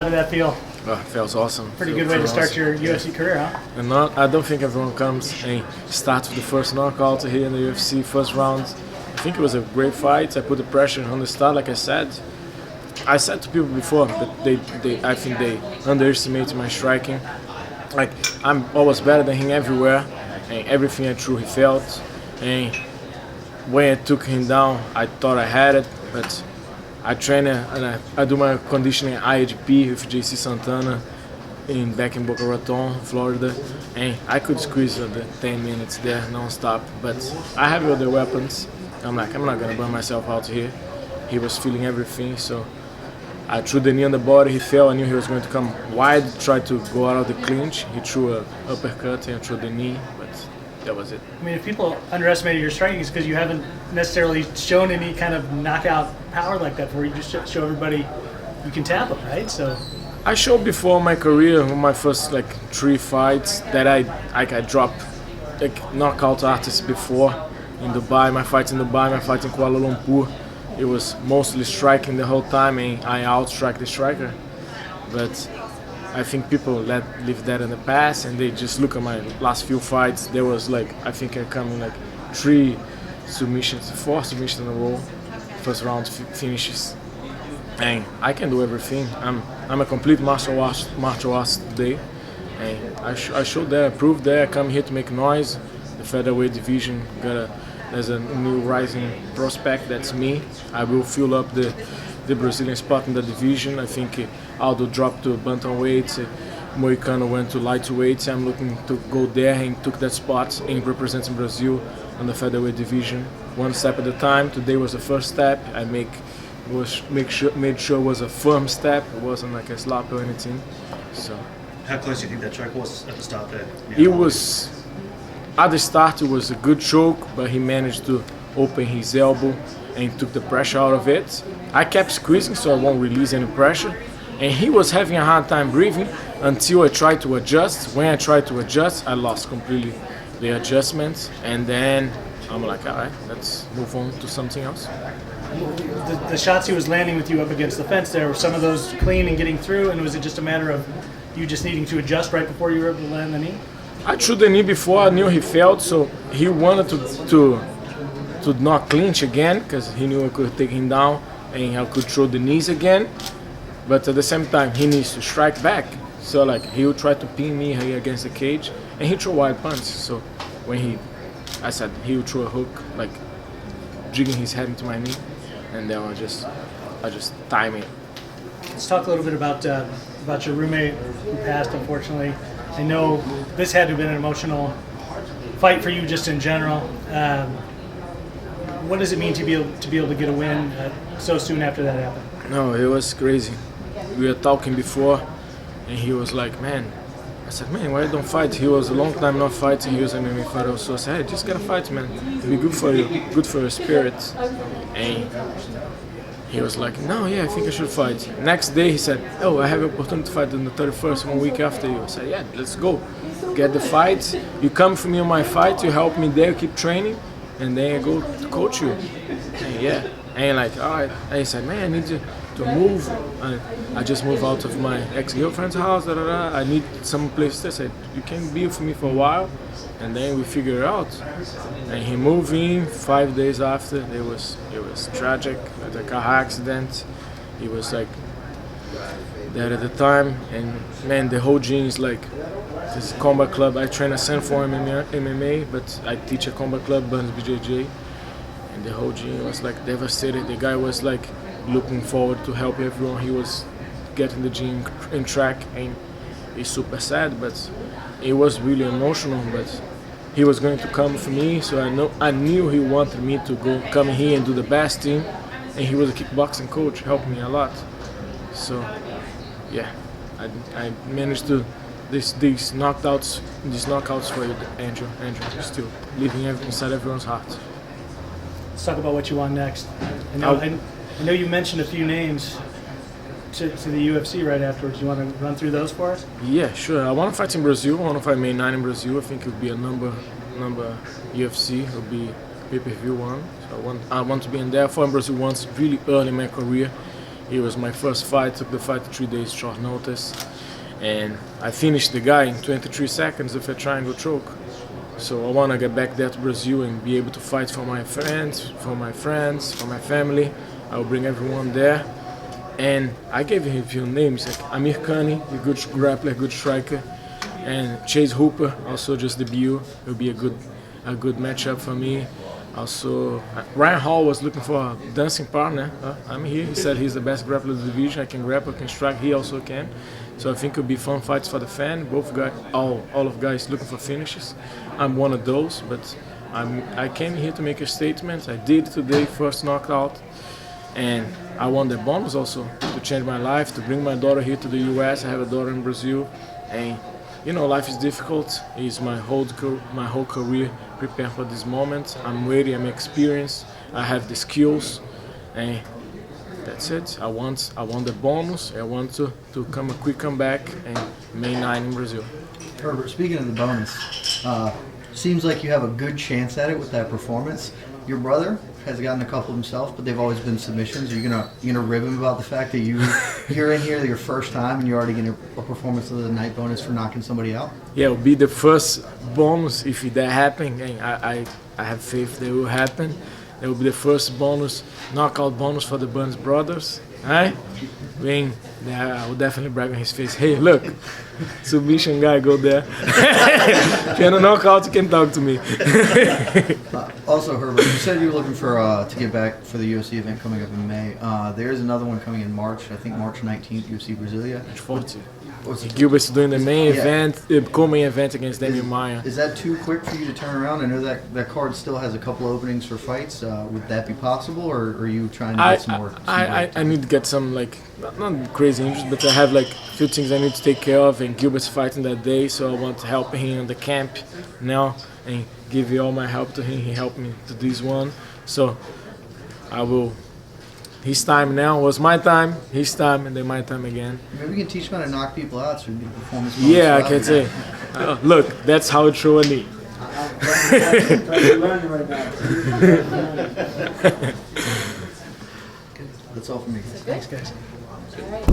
How did that feel? Oh, it feels awesome. Pretty good way to start your UFC career, huh? And I don't think everyone comes and starts with the first knockout here in the UFC, first round. I think it was a great fight. I put the pressure on the start, like I said. I said to people before, but I think they underestimated my striking. Like, I'm always better than him everywhere, and everything I threw he felt. And when I took him down, I thought I had it, but I train and I do my conditioning IAGP with JC Santana back in Boca Raton, Florida, and I could squeeze the 10 minutes there non-stop, but I have other weapons. I'm not gonna burn myself out here. He was feeling everything, so I threw the knee on the body, he fell, I knew he was going to come wide, tried to go out of the clinch, he threw an uppercut and threw the knee, but that was it. I mean, if people underestimated your striking, it's because you haven't necessarily shown any kind of knockout power like that before. You just show everybody you can tap them, right? So I showed before my career, my first 3 fights, that I dropped knockout artists before in Dubai, my fights in Dubai, my fights in Kuala Lumpur. It was mostly striking the whole time and I outstrike the striker. But I think people leave that in the past and they just look at my last few fights. There was I think I come in 3 submissions, 4 submissions in a row, first round finishes. And I can do everything. I'm a complete martial artist today. And I showed that, I proved that. I come here to make noise. The featherweight division there's a new rising prospect, that's me. I will fill up the Brazilian spot in the division. I think Aldo dropped to bantamweight, Moicano went to lightweight. I'm looking to go there and took that spot in representing Brazil on the featherweight division. One step at a time. Today was the first step. I made sure it was a firm step. It wasn't like a slap or anything. So. How close do you think that choke was at the start there? It was. At the start, it was a good choke, but he managed to open his elbow and took the pressure out of it. I kept squeezing so I won't release any pressure. And he was having a hard time breathing until I tried to adjust. When I tried to adjust, I lost completely the adjustment. And then I'm like, all right, let's move on to something else. The shots he was landing with you up against the fence there, were some of those clean and getting through? And was it just a matter of you just needing to adjust right before you were able to land the knee? I threw the knee before, I knew he felt, so he wanted to not clinch again because he knew I could take him down and I could throw the knees again. But at the same time, he needs to strike back. So he would try to pin me here against the cage and he threw wide punches. So when I said he would throw a hook, jigging his head into my knee, and then I just time it. Let's talk a little bit about your roommate who passed, unfortunately. I know this had to have been an emotional fight for you just in general. What does it mean to be able to get a win so soon after that happened? No, it was crazy. We were talking before, and he was like, man. I said, man, why you don't fight? He was a long time not fighting. He was an MMA fighter, so I said, hey, just gotta fight, man. It'll be good for you, good for your spirit. And he was like, no, yeah, I think I should fight. Next day he said, oh, I have an opportunity to fight on the 31st, 1 week after you. I said, yeah, let's go. Get the fight. You come for me on my fight, you help me there, keep training, and then I go to coach you. And yeah. And all right. And he said, man, I need to move. I just moved out of my ex-girlfriend's house. I need some place to say, you can be with me for a while, and then we figure it out. And he moved in 5 days after. It was tragic. The car accident. He was there at the time, and man, the whole gym is this combat club. I train a San for MMA, but I teach a combat club, Burns BJJ, and the whole gym was devastated. The guy was looking forward to help everyone. He was getting the gym in track, and it's super sad, but it was really emotional. But he was going to come for me, so I knew he wanted me to come here and do the best thing. And he was a kickboxing coach, helped me a lot. So, yeah, I managed to these knockouts for you, Andrew, still living inside everyone's heart. Let's talk about what you want next. I know you mentioned a few names to the UFC right afterwards. You want to run through those for us? Yeah, sure. I want to fight in Brazil. I want to fight May 9 in Brazil. I think it would be a number UFC. It would be pay-per-view one. So I want to be in there. I fought in Brazil once, really early in my career, It was my first fight. Took the fight 3 days short notice, and I finished the guy in 23 seconds with a triangle choke. So I want to get back there to Brazil and be able to fight for my friends, for my family. I will bring everyone there. And I gave him a few names, like Amir Khani, a good grappler, good striker, and Chase Hooper, also just debut. It will be a good matchup for me. Also, Ryan Hall was looking for a dancing partner. I'm here. He said he's the best grappler of the division. I can grapple, I can strike. He also can. So I think it'll be fun fights for the fan. Both guys, all of guys looking for finishes. I'm one of those, but I came here to make a statement. I did today, first knockout, and I want the bonus also to change my life, to bring my daughter here to the US. I have a daughter in Brazil, and you know, life is difficult. It's my whole career preparing for this moment. I'm ready. I'm experienced. I have the skills, and that's it. I want the bonus. I want to come a quick comeback and May 9 in Brazil. Herbert, speaking of the bonus, seems like you have a good chance at it with that performance. Your brother has gotten a couple himself, but they've always been submissions. Are you gonna rib him about the fact that you're in here your first time and you're already getting a performance of the night bonus for knocking somebody out? Yeah, it'll be the first bonus if that happens, and I have faith that it will happen. It will be the first bonus, knockout bonus for the Burns brothers. Right? I will definitely brag on his face. Hey, look, submission guy, go there. If you want to knock out, you can talk to me. Also, Herbert, you said you were looking for to get back for the UFC event coming up in May. There is another one coming in March. I think March 19th, UFC Brasilia. 40. Gilbert's doing the main event, the co-main event against Damian Maia. Is that too quick for you to turn around? I know that card still has a couple openings for fights. Would that be possible, or are you trying to get some more? I need to get some, like, not crazy injuries, but I have like a few things I need to take care of, and Gilbert's fighting that day, so I want to help him in the camp now and give all my help to him. He helped me to this one, so I will. His time now was my time, his time, and then my time again. Maybe we can teach him how to knock people out so you can perform as Yeah, I can say. Look, that's how it throw a knee. That's all for me. Thanks, guys. All right.